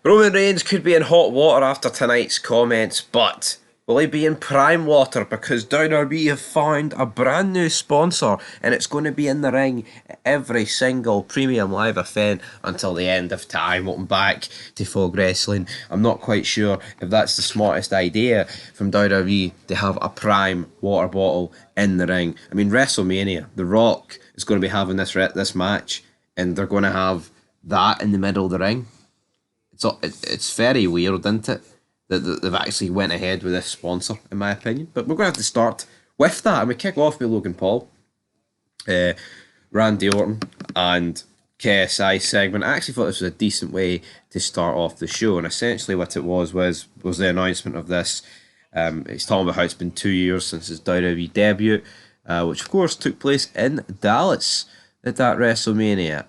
Roman Reigns could be in hot water after tonight's comments, but will he be in prime water? Because WB have found a brand new sponsor and it's going to be in the ring at every single premium live event until the end of time. Welcome back to Folk Wrestling. I'm not quite sure if that's the smartest idea from WWE to have a prime water bottle in the ring. I mean, WrestleMania, The Rock is going to be having this match and they're going to have that in the middle of the ring. It's very weird, isn't it, that they've actually went ahead with this sponsor, in my opinion. But we're going to have to start with that, and we kick off with Logan Paul, Randy Orton, and KSI segment. I actually thought this was a decent way to start off the show, and essentially what it was the announcement of this. It's talking about how it's been 2 years since his WWE debut, which of course took place in Dallas at that WrestleMania.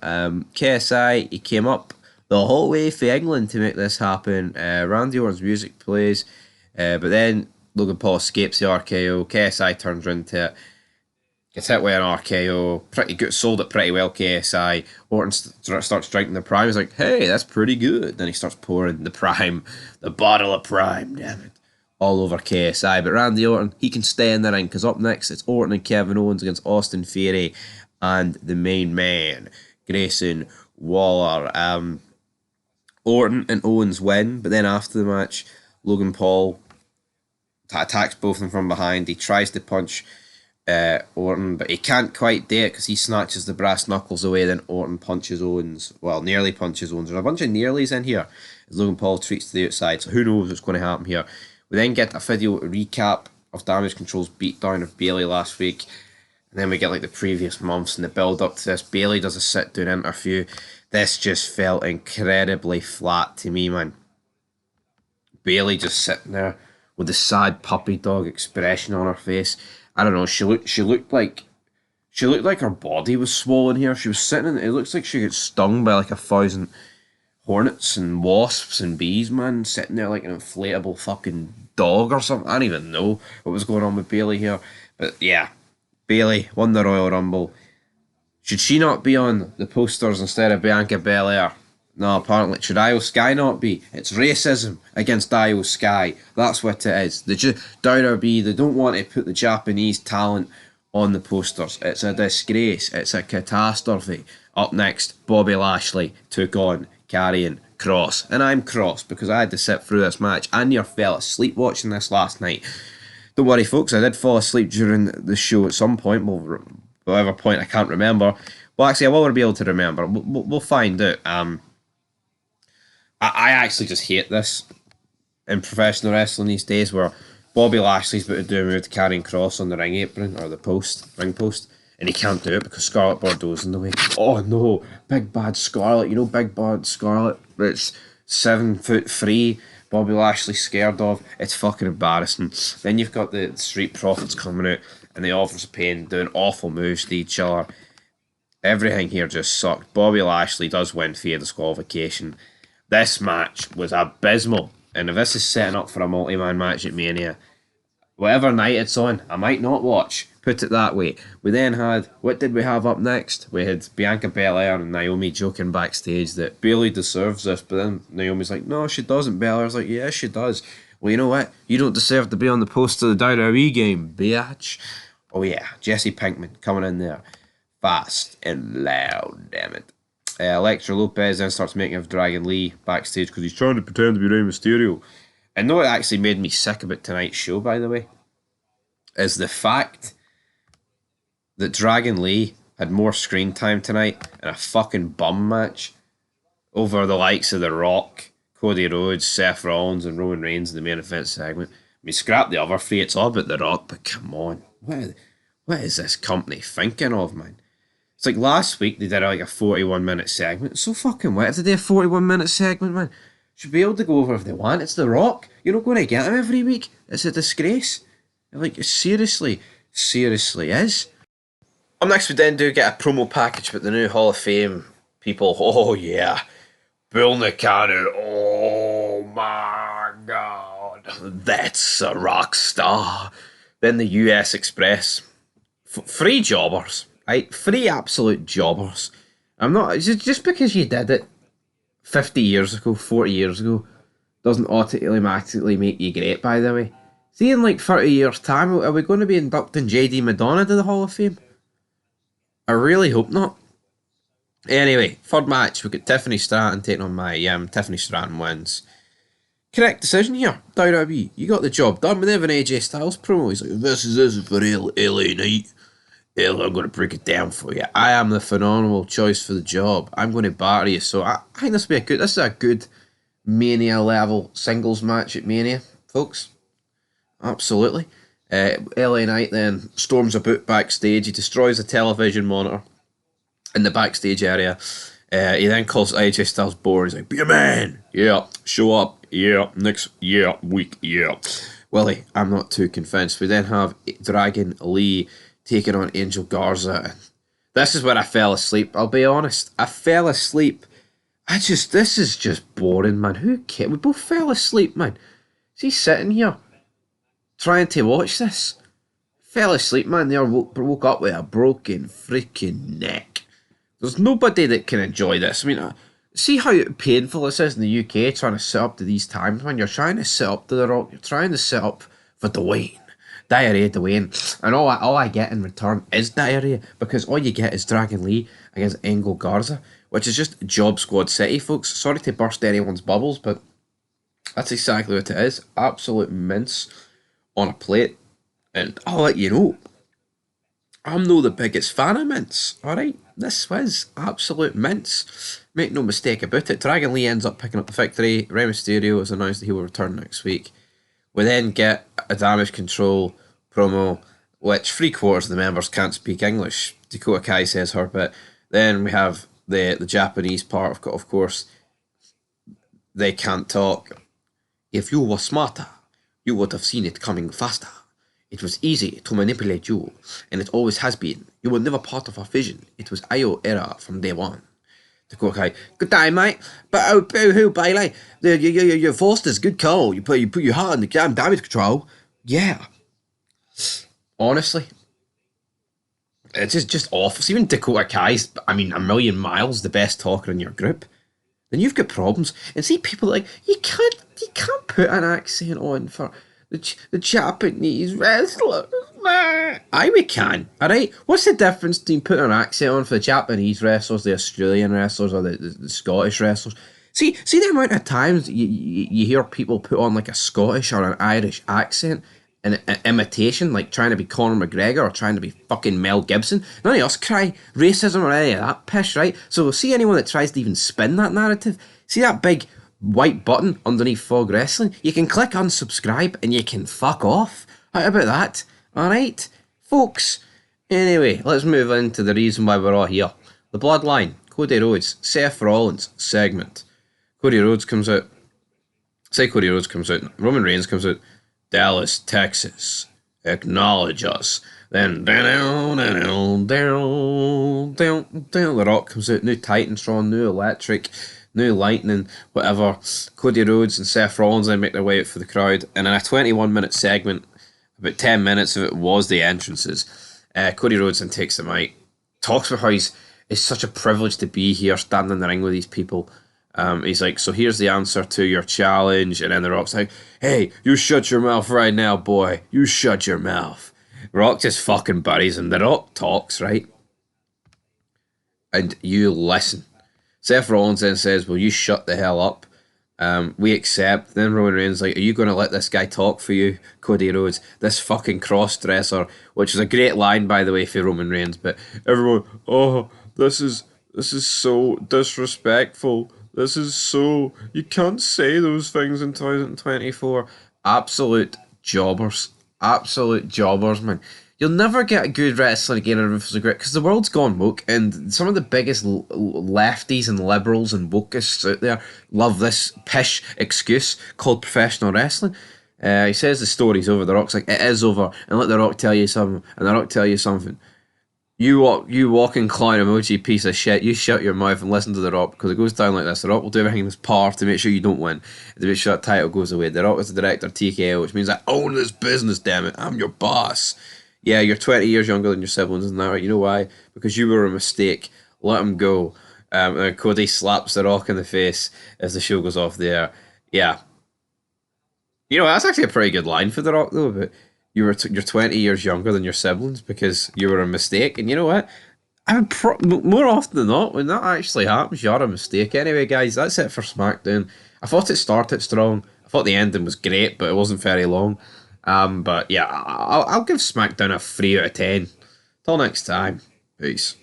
KSI, he came up the whole way for England to make this happen. Randy Orton's music plays, but then Logan Paul escapes the RKO. KSI turns into it, gets hit with an RKO. Pretty good, sold it pretty well. KSI. Orton starts drinking the Prime. He's like, "Hey, that's pretty good." Then he starts pouring the Prime, the bottle of Prime. Damn it, all over KSI. But Randy Orton, he can stay in the ring because up next it's Orton and Kevin Owens against Austin Theory and the main man, Grayson Waller. Orton and Owens win, but then after the match, Logan Paul attacks both of them from behind. He tries to punch Orton, but he can't quite do it because he snatches the brass knuckles away. Then Orton punches Owens. Well, nearly punches Owens. There's a bunch of nearlies in here as Logan Paul retreats to the outside, so who knows what's going to happen here. We then get a video recap of Damage Control's beatdown of Bayley last week, and then we get like the previous months and the build up to this. Bayley does a sit-down interview. This just felt incredibly flat to me, man. Bayley just sitting there with the sad puppy dog expression on her face. I don't know. She looked like her body was swollen here. She was sitting. It looks like she got stung by like 1,000 hornets and wasps and bees, man. Sitting there like an inflatable fucking dog or something. I don't even know what was going on with Bayley here. But yeah, Bayley won the Royal Rumble. Should she not be on the posters instead of Bianca Belair? No, apparently. Should Io Sky not be? It's racism against Io Sky. That's what it is. WWE, they don't want to put the Japanese talent on the posters. It's a disgrace. It's a catastrophe. Up next, Bobby Lashley took on Karrion Kross. And I'm cross because I had to sit through this match. I near fell asleep watching this last night. Don't worry, folks. I did fall asleep during the show at some point. Whatever point I can't remember. Well, actually, I will be able to remember. We'll find out. I actually just hate this in professional wrestling these days, where Bobby Lashley's about to do a move to Karrion Kross on the ring apron or the ring post, and he can't do it because Scarlett Bordeaux's in the way. Oh no, big bad Scarlett! You know, big bad Scarlett. It's 7'3". Bobby Lashley scared of. It's fucking embarrassing. Then you've got the Street Profits coming out and the Authors of Pain doing awful moves to each other. Everything here just sucked. Bobby Lashley does win via disqualification. This match was abysmal. And if this is setting up for a multi-man match at Mania, whatever night it's on, I might not watch. Put it that way. We then had, what did we have up next? We had Bianca Belair and Naomi joking backstage that Bayley deserves this, but then Naomi's like, no, she doesn't. Belair's like, yeah, she does. Well, you know what? You don't deserve to be on the poster of the WWE game, bitch. Oh yeah, Jesse Pinkman coming in there. Fast and loud, damn it. Elektra Lopez then starts making of Dragon Lee backstage because he's trying to pretend to be Rey Mysterio. And what actually made me sick about tonight's show, by the way, is the fact that Dragon Lee had more screen time tonight in a fucking bum match over the likes of The Rock, Cody Rhodes, Seth Rollins, and Roman Reigns in the main event segment. I mean, scrap the other three, it's all about The Rock, but come on. What is this company thinking of, man? It's like last week they did like a 41-minute segment. It's so fucking what if they did a 41-minute segment, man? Should be able to go over if they want. It's The Rock. You're not going to get him every week. It's a disgrace. Like, it seriously is. Up next we then do get a promo package with the new Hall of Fame people. Oh yeah. Bill Nakano. Oh my god. That's a rock star. Then the US Express. Free jobbers. Right? Free absolute jobbers. I'm not... Just because you did it 50 years ago, 40 years ago, doesn't automatically make you great, by the way. See, in like 30 years' time, are we going to be inducting JD Madonna to the Hall of Fame? I really hope not. Anyway, third match, we got Tiffany Stratton taking on Mia Yim. Tiffany Stratton wins. Correct decision here, WWE. You got the job done. Whenever an AJ Styles promo, he's like, this is for LA Knight. I'm going to break it down for you. I am the phenomenal choice for the job. I'm going to batter you. So I think this is a good Mania level singles match at Mania, folks. Absolutely. LA Knight then storms a boot backstage. He destroys a television monitor in the backstage area. He then calls AJ Styles bored. He's like, be a man. Yeah. Show up. Yeah. Next week. Yeah. Willie, I'm not too convinced. We then have Dragon Lee taking on Angel Garza. This is where I fell asleep. I'll be honest. I fell asleep. This is just boring, man. Who cares? We both fell asleep, man. Is he sitting here trying to watch this? Fell asleep, man. They woke up with a broken freaking neck. There's nobody that can enjoy this. I mean, see how painful this is in the UK trying to sit up to these times, man. You're trying to sit up to The Rock. You're trying to sit up for Dwayne. Diarrhea Dwayne. And all I get in return is diarrhea, because all you get is Dragon Lee against Angel Garza, which is just Job Squad City, folks. Sorry to burst anyone's bubbles, but that's exactly what it is. Absolute mince on a plate. And I'll let you know, I'm no the biggest fan of mince, alright? This was absolute mince. Make no mistake about it. Dragon Lee ends up picking up the victory. Rey Mysterio has announced that he will return next week. We then get a Damage Control promo, which 3/4 of the members can't speak English. Dakota Kai says her bit. Then we have the Japanese part, of course. They can't talk. If you were smarter, you would have seen it coming faster. It was easy to manipulate you, and it always has been. You were never part of our vision. It was IO era from day one. Dakota Kai, good day, mate. But oh, boo-hoo, Bailey. Your Foster's good call. You put your heart in the damn Damage Control. Yeah. Honestly, it's just awful. So even Dakota Kai's, a million miles the best talker in your group, then you've got problems. And see, people like, you can't put an accent on for the Japanese wrestlers. Aye, we can. Alright, what's the difference between putting an accent on for the Japanese wrestlers, the Australian wrestlers, or the Scottish wrestlers? See the amount of times you hear people put on like a Scottish or an Irish accent in imitation, like trying to be Conor McGregor or trying to be fucking Mel Gibson. None of us cry racism or any of that pish, right? So see anyone that tries to even spin that narrative, see that big white button underneath Fog Wrestling? You can click unsubscribe and you can fuck off. How about that? Alright, folks. Anyway, let's move into the reason why we're all here. The Bloodline, Cody Rhodes, Seth Rollins segment. Cody Rhodes comes out. Roman Reigns comes out. Dallas, Texas, acknowledge us. Then The Rock comes out. New Titantron, new Electric, new Lightning, whatever. Cody Rhodes and Seth Rollins then make their way out for the crowd. And in a 21-minute segment, about 10 minutes of it was the entrances. Cody Rhodes then takes the mic, talks about how it's such a privilege to be here, standing in the ring with these people. He's like, so here's the answer to your challenge. And then The Rock's like, hey, you shut your mouth right now, boy. You shut your mouth. Rock just fucking buries him. The Rock talks, right? And you listen. Seth Rollins then says, well, you shut the hell up. We accept. Then Roman Reigns like, are you going to let this guy talk for you, Cody Rhodes? This fucking cross-dresser, which is a great line, by the way, for Roman Reigns. But everyone, oh, this is so disrespectful. This is so... You can't say those things in 2024. Absolute jobbers. Absolute jobbers, man. You'll never get a good wrestler again in Ruthless Grit because the world's gone woke, and some of the biggest lefties and liberals and wokeists out there love this pish excuse called professional wrestling. He says the story's over. The Rock's like, it is over, and let The Rock tell you something. And The Rock tell you something. You walking clown emoji piece of shit. You shut your mouth and listen to The Rock, because it goes down like this. The Rock will do everything in his power to make sure you don't win, to make sure that title goes away. The Rock is the director of TKO, which means I own this business. Damn it, I'm your boss. Yeah, you're 20 years younger than your siblings, isn't that right? You know why? Because you were a mistake. Let him go. And Cody slaps The Rock in the face as the show goes off the air. Yeah, that's actually a pretty good line for The Rock though. But you're 20 years younger than your siblings because you were a mistake, and you know what? More often than not, when that actually happens, you're a mistake. Anyway, guys, that's it for SmackDown. I thought it started strong. I thought the ending was great, but it wasn't very long. But yeah, I'll give SmackDown a 3 out of 10. Till next time, peace.